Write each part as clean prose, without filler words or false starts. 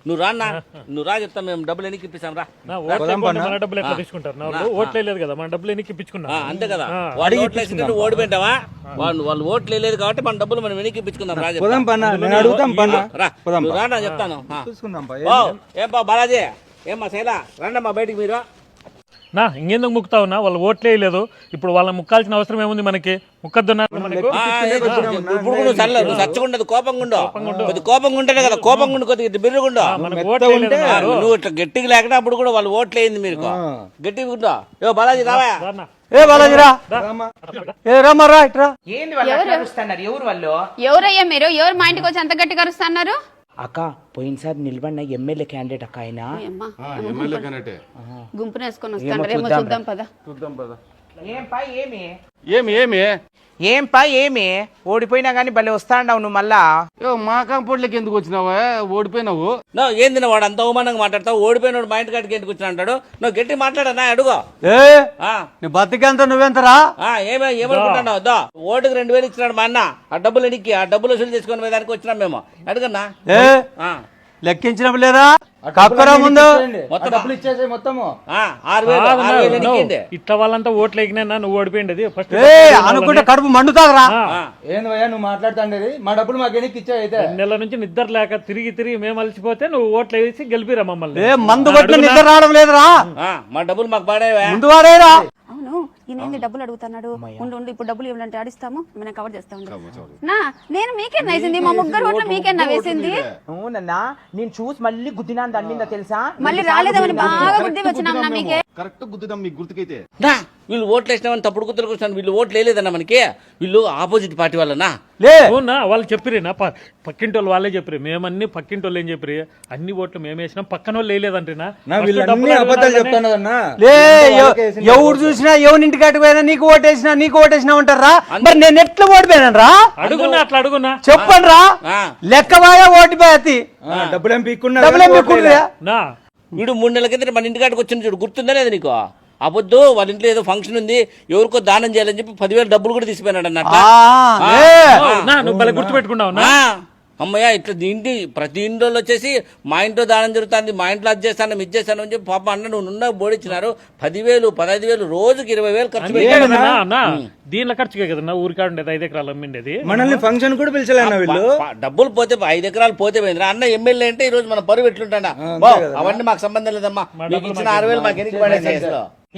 నువ్వు రాన్నా, నువ్వు రా చెప్తా, మేము డబ్బులు ఎన్నికి ఇప్పిస్తాం రా. మన డబ్బులు ఎట్లా తీసుకుంటారు? ఓట్లు లేదు కదా, మన డబ్బులు ఎన్నికి ఇప్పించుకున్నాం. అంతే కదా, వాడు ఓట్లు వేసి నువ్వు ఓడిపోయింటావా? వాళ్ళు ఓట్లు లేదు కాబట్టి మన డబ్బులు మనం వెనక్కి ఇప్పించుకుందాం. రా రానా చెప్తాను. ఏం బాలాజీ, ఏమ్మా శైలా, రండమ్మా బయటికి మీరు. నా ఇంకెందుకు ముక్కుతా ఉన్నా? వాళ్ళు ఓట్లే లేదు, ఇప్పుడు వాళ్ళని ముక్కాల్సిన అవసరం ఏముంది మనకి? ముక్కద్దున్నారు. ఇప్పుడు నువ్వు సచ్చగుండదు, కోపంగా ఉండవు. కొద్ది కోపంగా ఉంటేనే కదా, కోపంగా ఉండి కొద్దిగా బిర్రుగుండో. నువ్వు ఇట్లా గట్టిగా లేకుండా అప్పుడు కూడా వాళ్ళు ఓట్లు అయింది మీరు గట్టిగా ఉండో. ఏ బాలాజీ రావా? ఏ బాలాజీరా, ఎవరు వాళ్ళు? ఎవరయ్యా మీరు? ఎవరు మా ఇంటికి వచ్చి అంత గట్టిగా అరుస్తున్నారు? అక్క పోయినసారి నిలబడిన ఎమ్మెల్యే క్యాండిడేట్ అక్క ఆయన. గుంపును వేసుకొని వస్తాను, రేమో చూద్దాం పద. ఏంపా ఏమి ఓడిపోయినా గానీ భలే వస్తాండావు నువ్వు మళ్ళా. మా కాంపౌండ్లకి ఎందుకు వచ్చినావా? ఓడిపోయినావు. ఏంది వాడు అంత అవమానంగా మాట్లాడతావు? ఓడిపోయినాడు మా ఇంటి కాడికి ఎందుకు వచ్చినా అంటాడు. నువ్వు గట్టి మాట్లాడనా అడుగు. నీ బతికంత నువ్వెంతరా? ఏమనుకుంటున్నావు? ఓటుకు 2000 ఇచ్చినాడు మా అన్న, ఆ డబ్బులు ఎనికి, ఆ డబ్బులు వసూలు చేసుకుని దానికి వచ్చినాం మేము. అడుగన్నా లెక్కించిన లేదా? కక్కరా ముందు డబ్బులు ఇచ్చేసి మొత్తము 6,000 ఇట్లా వాళ్ళంతా ఓట్లు ఎగినా నువ్వు ఓడిపోయింది ఫస్ట్ అనుకుంటే కడుపు మండుతారా? ఏందయ్యా నువ్వు మాట్లాడుతాండేది? మా డబ్బులు మాకు ఎనికి ఇచ్చా? అయితే నెల నుంచి నిద్ర లేక తిరిగి మేము అలసిపోతే నువ్వు ఓట్లు వేసి గెలిపిరా మమ్మల్ని. మందు కొట్టిన నిద్ర రావడం లేదురా? మా డబ్బులు మాకు పాడేవా? ముందు వాడేరా? అవును, ఈయన డబ్బులు అడుగుతున్నాడు. ఉండు ఇప్పుడు డబ్బులు ఇవ్వాలంటే ఆడిస్తాము, మేము కవర్ చేస్తాము. నా నేను మీకేనా వేసింది? మా ముగ్గురు ఓట్లు మీకేనా వేసింది? అవునన్నా, నేను చూసి మళ్ళీ గుద్దినాను దాని మీద తెలుసా. మళ్ళీ రాలేదని బాగా గుద్ది వచ్చినాం నా మీకే. కరెక్ట్ గుద్దుదాం మీకు గుర్తుకైతే. వీళ్ళు ఓట్లు వేసినామని తప్పుడు గుర్తులకు వస్తాను. వీళ్ళు ఓట్లు వేయలేదన్నా మనకి, వీళ్ళు ఆపోజిట్ పార్టీ వాళ్ళనా. అవునా? వాళ్ళు చెప్పిరేనా? పక్కింటి వాళ్ళే చెప్పారు. మేమన్నీ పక్కింటి వాళ్ళు ఏం చెప్పారు? అన్ని ఓట్లు మేము వేసినాం, పక్కన వాళ్ళు వేయలేదంటేనా? ఎవరు చూసినా ఎవరింటికి అటుపోయినా నీకు ఓటేసినా ఉంటారా? మరి నేను ఎట్లా ఓడిపోయాను రా? అడుగున్నా, అట్లా అడుగున్నా, చెప్పండి రా. లెక్కబాగా ఓడిపోయి డబ్బులేం పీక్కున్నా. వీడు 3 నెలల కింద మన ఇంటి కాడికి వచ్చిన చూడు, గుర్తుందా లేదు నీకు? ఆ పొద్దు వాళ్ళ ఇంట్లో ఏదో ఫంక్షన్ ఉంది, ఎవరికో దానం చేయాలని చెప్పి 10,000 డబ్బులు కూడా తీసిపోయినాడు అన్నట్టు. నువ్వు భలే గుర్తుపెట్టుకున్నావు. అమ్మయ్య ఇట్లా ఇంటి ప్రతి ఇంట్లో వచ్చేసి మా ఇంట్లో దానం జరుగుతుంది, మా ఇంట్లో అది చేస్తాను ఇది చేస్తాను అని చెప్పి పాప అన్న నువ్వు నున్న బోడిచ్చినారు. 10,000 15,000 రోజుకి 20,000 ఖర్చు దీనిలో ఖర్చుకే కదన్నా ఊరికాడు ఉండేది. 5 ఎకరాలు అమ్మిండేది. మనల్ని ఫంక్షన్ కూడా పిలిచలేనా వీళ్ళు? డబ్బులు పోతే 5 ఎకరాలు పోతే పోయింది. అన్న ఎమ్మెల్యే అంటే ఈ రోజు మన పరువు ఎట్లుంటా? అవన్నీ మాకు సంబంధం లేదమ్మా. మీకు ఇచ్చిన 6,000 మాకు ఎనికి పడేసి.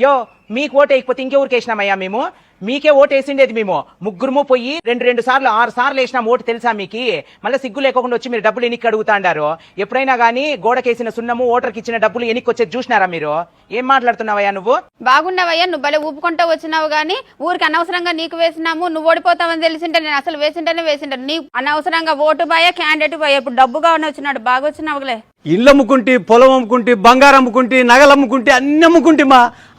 యో మీకు ఓటు వేయకపోతే ఇంకెవరికి వేసినామయ్యా? మేము మీకే ఓటు వేసిండేది. మేము ముగ్గురుము పోయి 2 సార్లు 6 సార్లు వేసినాం ఓటు తెలుసా మీకు? మళ్ళీ సిగ్గు లేకుండా వచ్చి మీరు డబ్బులు ఎనికి అడుగుతాండారు? ఎప్పుడైనా గానీ గోడకేసిన సున్నము ఓటర్కి ఇచ్చిన డబ్బులు ఎనికి వచ్చేది చూసినారా మీరు? ఏం మాట్లాడుతున్నావయ్యా నువ్వు? బాగున్నావయ్యా, నువ్వు భలే ఊపుకుంటూ వచ్చినావు గానీ ఊరికి అనవసరంగా నీకు వేసినాము. నువ్వు ఓడిపోతావని తెలిసింటే నేను అసలు వేసింటాను. నీ అనవసరంగా ఓటు బాయా క్యాండిడేట్ బాయా. ఇప్పుడు డబ్బుగా వచ్చినాడు, బాగా వచ్చినావులే. ఇల్లు అమ్ముకుంటే, పొలం అమ్ముకుంటే, బంగారం అమ్ముకుంటే, నగలు అమ్ముకుంటే, అన్ని అమ్ముకుంటేమా,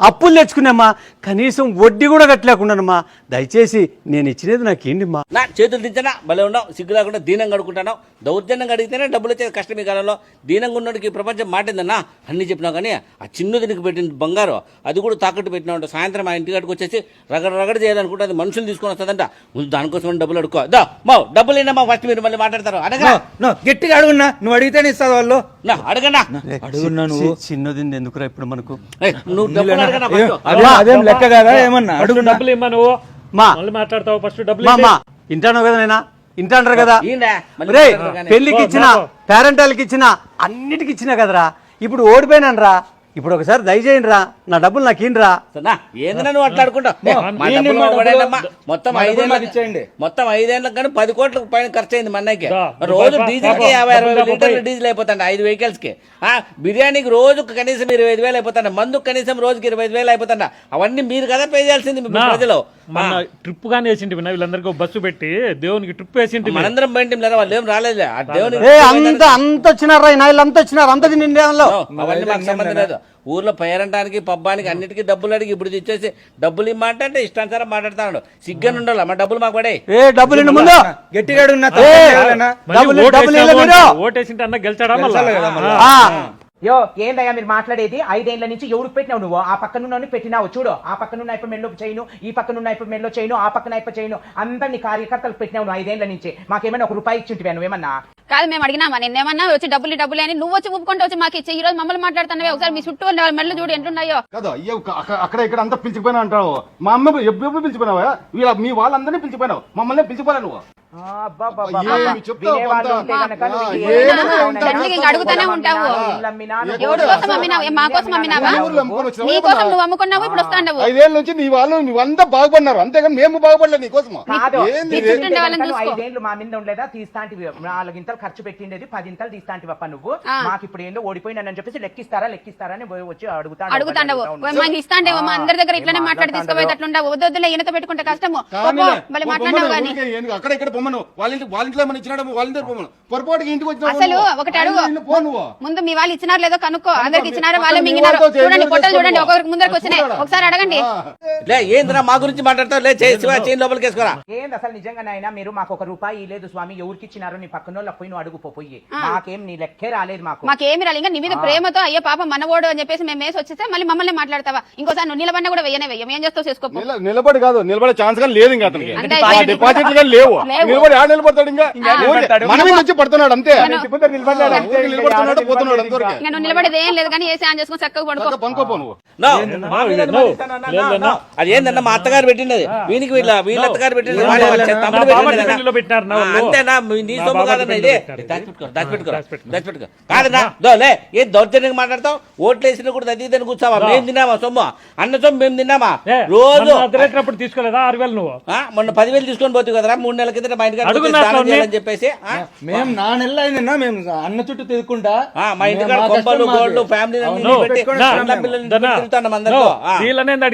అప్పులు తెచ్చుకున్నామా, కనీసం వడ్డీ కూడా కట్టలేకున్నానమ్మా. దయచేసి నేను ఇచ్చినది నాకేంటిమ్మా? నా చేతులు దించనా భలే ఉండవు, సిగ్గు లేకుండా దీనంగా అడుగుకుంటాను. దౌర్జన్యంగా అడిగితేనే డబ్బులు వచ్చేది కష్టం ఈ కాలంలో. దీనంగా ఉన్నోడికి ఈ ప్రపంచం మాటిందన్నా అన్ని చెప్పినావు. కానీ ఆ చిన్నది నీకు పెట్టిన బంగారు అది కూడా తాకట్టు పెట్టినా సాయంత్రం ఆ ఇంటికాడికి వచ్చేసి రగడ చేయాలనుకుంటే అది మనుషులు తీసుకొని వస్తుందంట. ముందు దానికోసం డబ్బులు అడుకో. డబ్బులు అయినా ఫస్ట్ మీరు మళ్ళీ మాట్లాడతారు. అడగా గట్టిగా అడుగున్నా, నువ్వు అడిగితేనే ఇస్తావు వాళ్ళు. అడగనా అడుగున్నా నువ్వు. చిన్నది ఎందుకురా ఇప్పుడు మనకు? నువ్వు డబ్బులు అడగనా? అదేం లెక్క కదా ఏమన్నా? అడుగు డబ్బులు ఇమ్మా నువ్వు. మళ్ళీ మాట్లాడతావు. ఫస్ట్ డబ్బులు ఇంటాను కదా నేనా? ఇంటాంటారు కదా. పెళ్లికి ఇచ్చిన, పేరెంటాలకి ఇచ్చిన, అన్నిటికి ఇచ్చినా కదరా. ఇప్పుడు ఓడిపోయినాను రా. ఇప్పుడు ఒకసారి దయచేయండి రా, నా డబ్బులు నాకు ఇన్రా. ఏందన్నా నువ్వు అట్లా అడుకుంటావు? మొత్తం 5 ఏళ్ళకి కానీ 10 కోట్ల పైన ఖర్చు అయింది మా అన్నయ్యకి. రోజు డీజిల్ కి 50-60 లీటర్లు డీజిల్ అయిపోతాండి 5 వెహికల్స్ కి. బిర్యానీకి రోజుకు కనీసం 25,000 అయిపోతాండి. మందుకు కనీసం రోజుకి 25,000 అయిపోతాండి. అవన్నీ మీరు కదా పే చేయాల్సింది ప్రజలు. మన ట్రిప్ గానీ వేసింటి వీళ్ళందరికీ బస్సు పెట్టి దేవునికి ట్రిప్ వేసింటి. మనందరం పోయింటి లేదా? వాళ్ళు ఏం రాలేదు. అంత వచ్చినారా? అంత వచ్చినారు. అంత నిండేలో అవన్నీ మాకు సంబంధం లేదు. ఊర్లో పేరంటానికి పబ్బానికి అన్నిటికీ డబ్బులు అడిగి ఇప్పుడు ఇచ్చేసి డబ్బులు ఇమ్మంటే ఇష్టానుసారం మాట్లాడుతున్నాడు. సిగ్గని ఉండాలి. మా డబ్బులు మాకు పడే. డబ్బులు ముందు గట్టిగా ఓటేసింటే అన్న గెలిచాడా? యో ఏందయ్యా మీరు మాట్లాడేది? 5 ఏళ్ల నుంచి ఎవరికి పెట్టినావు నువ్వు? ఆ పక్కనున్న పెట్టినావు చూడు. ఆ పక్కనున్న అయిపో మెల్లో చేయను, ఈ పక్కనున్న అయిపో మెల్లో చేయను, ఆ పక్కన అయిపో చేయను, అందరినీ కార్యకర్తలు పెట్టినావు నువ్వు 5 ఏళ్ల నుంచి. మాకేమైనా 1 రూపాయి ఇచ్చింటివా నువ్వేమన్నా? కాదు మేము అడిగినామా నిన్నేమన్నా వచ్చి డబ్బులు అని నువ్వు వచ్చి ఒప్పుకుంటూ వచ్చి మాకు ఇచ్చి ఈ రోజు మమ్మల్ని మాట్లాడుతున్నావే. ఒకసారి మీ చుట్టూ ఉన్న వాళ్ళ మెళ్ళు చూడు ఎంటున్నాయో. కదా అయ్యో అక్కడ ఇక్కడ అంతా పిలిచిపోయినా అంటావు. మా అమ్మ ఎప్పుడు పిలిచిపోయినావా? వీళ్ళ మీ వాళ్ళందరినీ పిలిచిపోయినావు, మమ్మల్ని పిలిచిపోలే నువ్వు. అడుగుతానే ఉంటావు. ఎవరి కోసం అమ్మినావు? మా కోసం అమ్మినావా? నీ కోసం నువ్వు అమ్ముకున్నావు, ఇప్పుడు వస్తాండవు. 5 ఏళ్ళ నుంచి నీ వాళ్ళు అంతా బాగుపడినారు, అంతేగాని మేము బాగుపడలేదు నీ కోసం. నీ చుట్టూ ఉండే వాళ్ళని చూసుకో. 5 ఏళ్ళు మా మీద ఉండలేదా? తీస్తాంటివి 4 ఇంతలు ఖర్చు పెట్టిండేది 10 ఇంతలు తీస్తాంటివి అప్ప నువ్వు. మాకు ఇప్పుడు ఏందో ఓడిపోయినానని చెప్పేసి లెక్కిస్తారా అని వచ్చి అడుగుతాండవు. మాకు ఇస్తాండేవో మా అందరి దగ్గర ఇట్లానే మాట్లాడి తీసుకుపోయేటట్లుండవు. వద్దులే ఈయనతో పెట్టుకుంటే కష్టము. మళ్ళీ మాట్లాడినావు కానీ అక్కడ ఇక్కడ పొమ్మను, వాళ్ళ ఇంట్లో ఏమైనా ఇచ్చినాడు, వాళ్ళ ఇంట్లో పొమ్మను. పొరపాటుగా ఇంటికి వచ్చిన అసలు ఒకటి అడుగు, ముందు మీ వాళ్ళు ఇచ్చినారు లేదో కనుక్కో. అందరికి ఇచ్చినారో వాళ్ళే మింగినారు. చూడండి ఫోటోలు చూడండి, ఒకరికి ముందరికి వచ్చినాయి. ఒకసారి అడగండి. లే ఏందిరా మా గురించి మాట్లాడతావు? లే చైన్ లోపలికి వేసుకోరా. ఏంది అసలు నిజంగా నాయనా? మీరు మాకు 1 రూపాయి లేదు స్వామి, ఎవరికి ఇచ్చినారో నీ పక్కన వాళ్ళకి పోయి నువ్వు అడుగు పోయి. మాకేం నీ లెక్కే రాలేదు. మాకేమి రాలి. ఇంకా నీ మీద ప్రేమతో అయ్యో పాప మనవోడు అని చెప్పేసి మేము వేసి వచ్చేస్తే మళ్ళీ మమ్మల్ని మాట్లాడతావా? ఇంకోసారి నువ్వు నిలబడినా కూడా వెయ్యనే వెయ్యం. ఏం చేస్తావు చేసుకో. నిలబడి కాదు, నిలబడే ఛాన్స్ కానీ లేదు ఇంకా అతనికి. అంటే డిపాజిట్లు కానీ లేవు. నిలబడి ఆడ నిలబడతాడు, ఇంకా మన మీద వచ్చి పడుతున్నాడు అంతే. నిలబడుతున్నాడు పోతున్నాడు అంతవరకు. ఇంకా నువ్వు నిలబడేది ఏం లేదు కానీ ఏసీ ఆన్ చేసుకుని చక్కగా పడుకో. పనుకోపో నువ్వు. అది ఏందన్నా మా అత్తగారు పెట్టినది, వీనికి వీళ్ళ అత్తగారు పెట్టినది, అంతేనా? నీ సొమ్ము కాదన్నా ఇది. దాచిపెట్టుకో కాదన్నా. దోలే ఏం దౌర్జన్యంగా మాట్లాడతావు? ఓట్లు వేసినా కూడా తదిదని కూర్చావా? మేము తిన్నామా సొమ్ము? అన్న సొమ్ము మేము తిన్నామా? రోజు తీసుకోలేదా 6,000 నువ్వు? మొన్న 10,000 తీసుకొని పోతుంది కదరా 3 నెలల కింద మా ఇంటికి చెప్పేసి. మేము 4 నెలలు అయిందన్నా మేము అన్న చుట్టూ తిరుగుకుంటా మా ఇంటికాడ కొంపలు గోల్డ్ ఫ్యామిలీ వీళ్ళనే